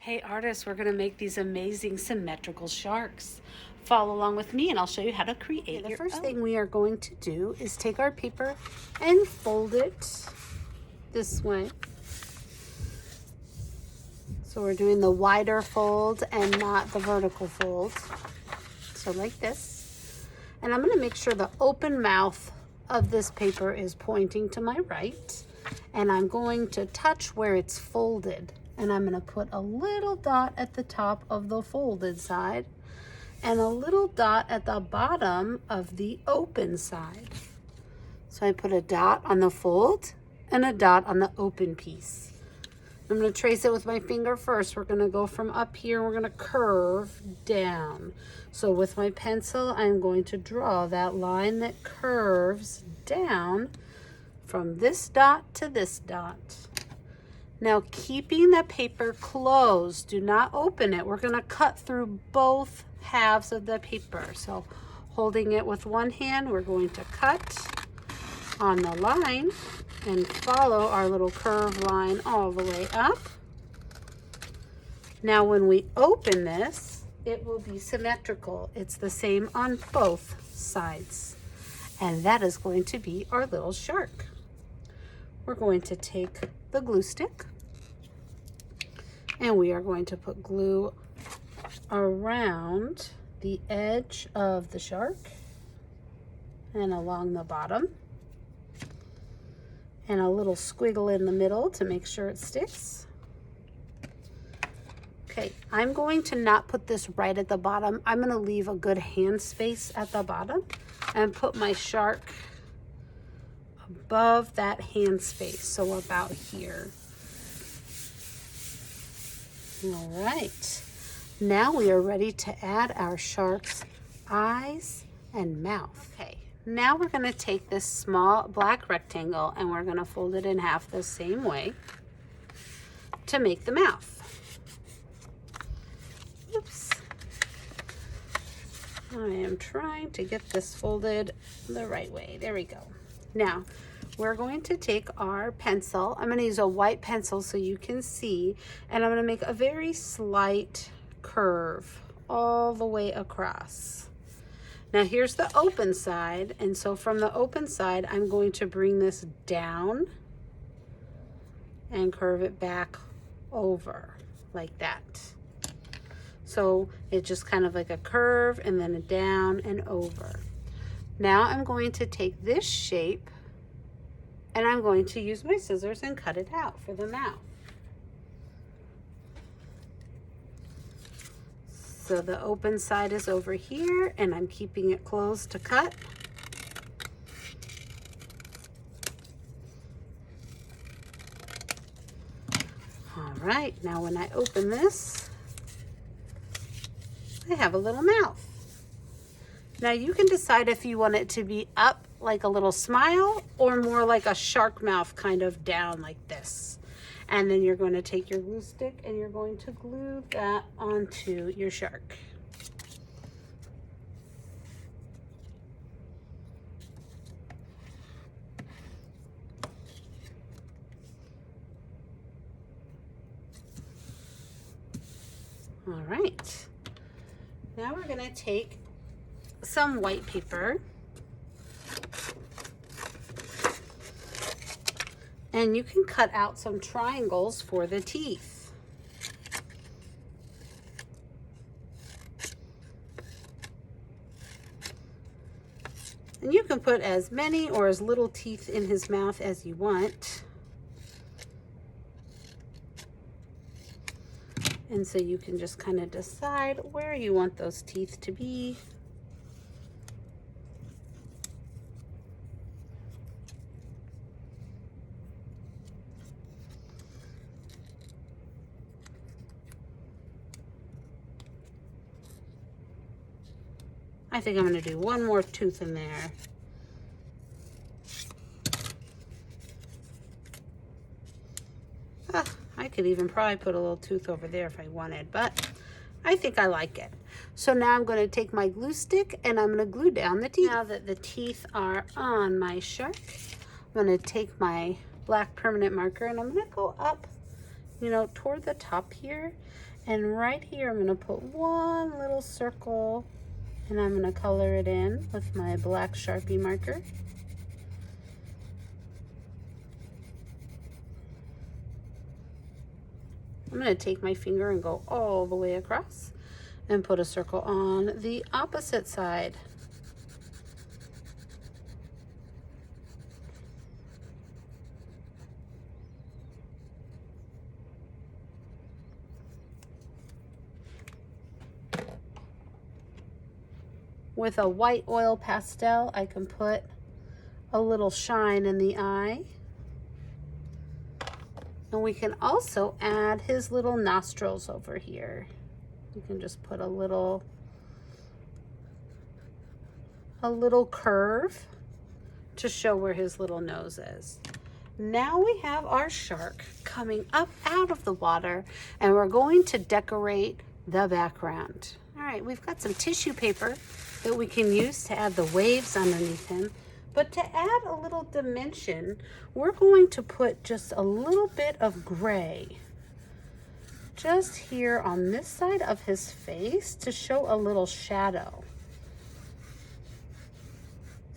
Hey artists, we're gonna make these amazing symmetrical sharks. Follow along with me and I'll show you how to create Okay, the your first own. thing we are going to do is take our paper and fold it this way. So we're doing the wider fold and not the vertical fold. So like this. And I'm gonna make sure the open mouth of this paper is pointing to my right. And I'm going to touch where it's folded. And I'm gonna put a little dot at the top of the folded side and a little dot at the bottom of the open side. So I put a dot on the fold and a dot on the open piece. I'm going to trace it with my finger first. We're going to go from up here, we're going to curve down. So with my pencil, I'm going to draw that line that curves down from this dot to this dot. Now keeping the paper closed, do not open it. We're going to cut through both halves of the paper. So holding it with one hand, we're going to cut on the line and follow our little curved line all the way up. Now when we open this, it will be symmetrical. It's the same on both sides. And that is going to be our little shark. We're going to take the glue stick and we are going to put glue around the edge of the shark and along the bottom, and a little squiggle in the middle to make sure it sticks. Okay, I'm going to not put this right at the bottom. I'm going to leave a good hand space at the bottom and put my shark above that hand space, so about here. All right, now we are ready to add our shark's eyes and mouth. Okay, now we're going to take this small black rectangle and we're going to fold it in half the same way to make the mouth. Oops. I am trying to get this folded the right way. There we go. Now, we're going to take our pencil. I'm going to use a white pencil so you can see, and I'm going to make a very slight curve all the way across. Now here's the open side, and so from the open side, I'm going to bring this down and curve it back over like that. So it's just kind of like a curve and then a down and over. Now I'm going to take this shape and I'm going to use my scissors and cut it out for the mouth. So the open side is over here and I'm keeping it closed to cut. All right, now when I open this, I have a little mouth. Now you can decide if you want it to be up like a little smile or more like a shark mouth, kind of down like this. And then you're going to take your glue stick and you're going to glue that onto your shark. All right, now we're going to take some white paper and you can cut out some triangles for the teeth. And you can put as many or as little teeth in his mouth as you want. And so you can just kind of decide where you want those teeth to be. I think I'm going to do one more tooth in there. I could even probably put a little tooth over there if I wanted, but I think I like it. So now I'm going to take my glue stick and I'm going to glue down the teeth. Now that the teeth are on my shark, I'm going to take my black permanent marker and I'm going to go up you know, toward the top here. And right here, I'm gonna put one little circle and I'm gonna color it in with my black Sharpie marker. I'm gonna take my finger and go all the way across and put a circle on the opposite side. With a white oil pastel, I can put a little shine in the eye. And we can also add his little nostrils over here. You can just put a little curve to show where his little nose is. Now we have our shark coming up out of the water, and we're going to decorate the background. All right, we've got some tissue paper that we can use to add the waves underneath him. But to add a little dimension, we're going to put just a little bit of gray just here on this side of his face to show a little shadow.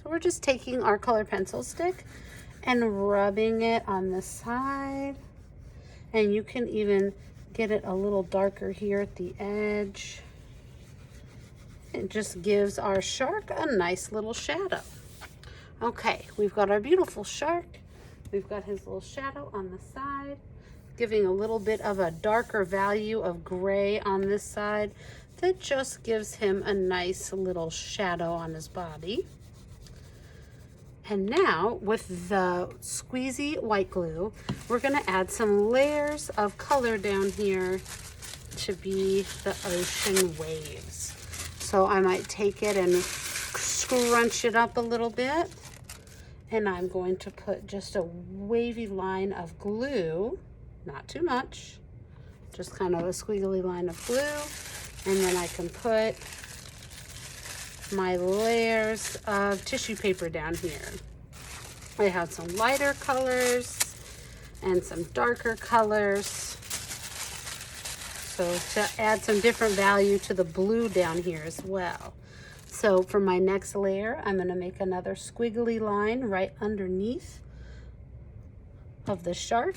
So we're just taking our color pencil stick and rubbing it on the side. And you can even get it a little darker here at the edge. It just gives our shark a nice little shadow. Okay, we've got our beautiful shark. We've got his little shadow on the side, giving a little bit of a darker value of gray on this side that just gives him a nice little shadow on his body. And now with the squeezy white glue, we're gonna add some layers of color down here to be the ocean waves. So I might take it and scrunch it up a little bit. And I'm going to put just a wavy line of glue, not too much, just kind of a squiggly line of glue. And then I can put my layers of tissue paper down here. I have some lighter colors and some darker colors. So to add some different value to the blue down here as well. So for my next layer, I'm going to make another squiggly line right underneath of the shark.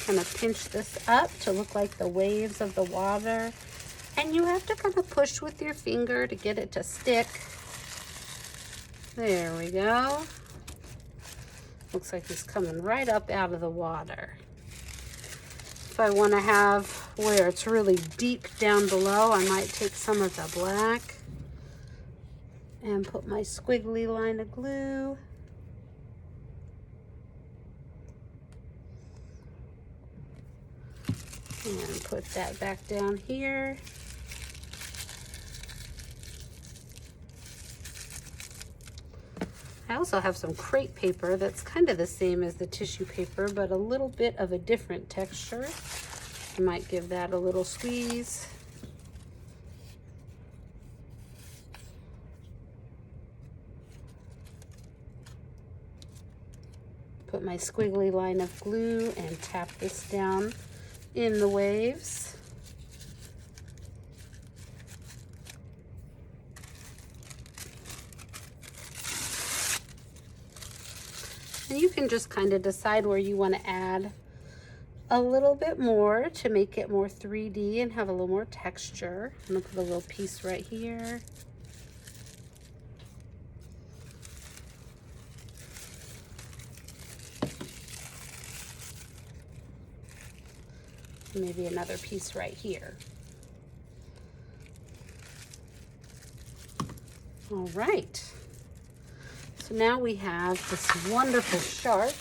Kind of pinch this up to look like the waves of the water. And you have to kind of push with your finger to get it to stick. There we go. Looks like he's coming right up out of the water. If I want to have where it's really deep down below, I might take some of the black and put my squiggly line of glue. And put that back down here. I also have some crepe paper that's kind of the same as the tissue paper, but a little bit of a different texture. I might give that a little squeeze. Put my squiggly line of glue and tap this down in the waves. And you can just kind of decide where you want to add a little bit more to make it more 3D and have a little more texture. I'm gonna put a little piece right here. Maybe another piece right here. All right. So now we have this wonderful shark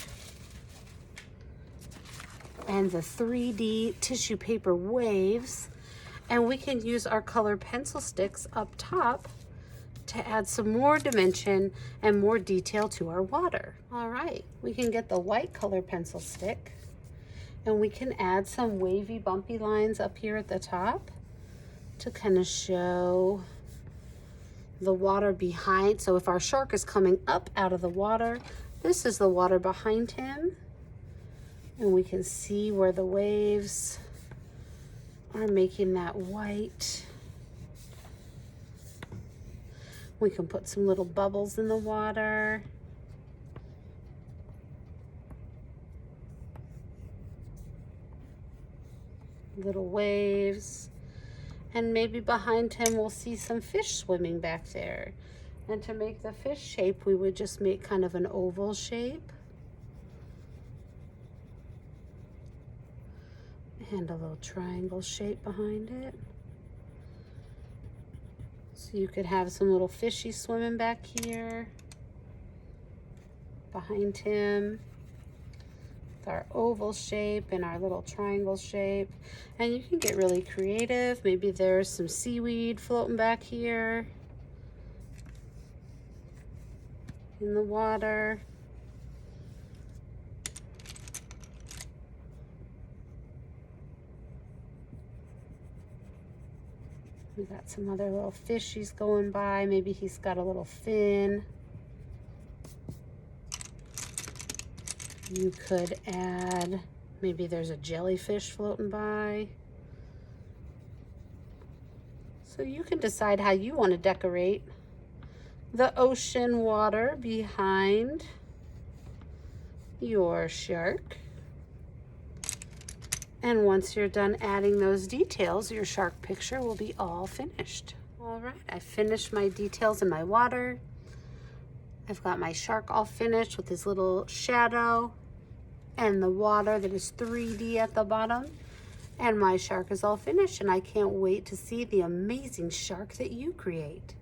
and the 3D tissue paper waves, and we can use our color pencil sticks up top to add some more dimension and more detail to our water. All right, we can get the white color pencil stick and we can add some wavy bumpy lines up here at the top to kind of show the water behind. So if our shark is coming up out of the water, this is the water behind him. And we can see where the waves are making that white. We can put some little bubbles in the water. Little waves. And maybe behind him we'll see some fish swimming back there. And to make the fish shape, we would just make kind of an oval shape. And a little triangle shape behind it. So you could have some little fishy swimming back here. Behind him. With our oval shape and our little triangle shape. And you can get really creative. Maybe there's some seaweed floating back here in the water. We got some other little fishies going by. Maybe he's got a little fin. You could add, maybe there's a jellyfish floating by. So you can decide how you want to decorate the ocean water behind your shark. And once you're done adding those details, your shark picture will be all finished. All right, I finished my details in my water. I've got my shark all finished with his little shadow and the water that is 3D at the bottom. And my shark is all finished, and I can't wait to see the amazing shark that you create.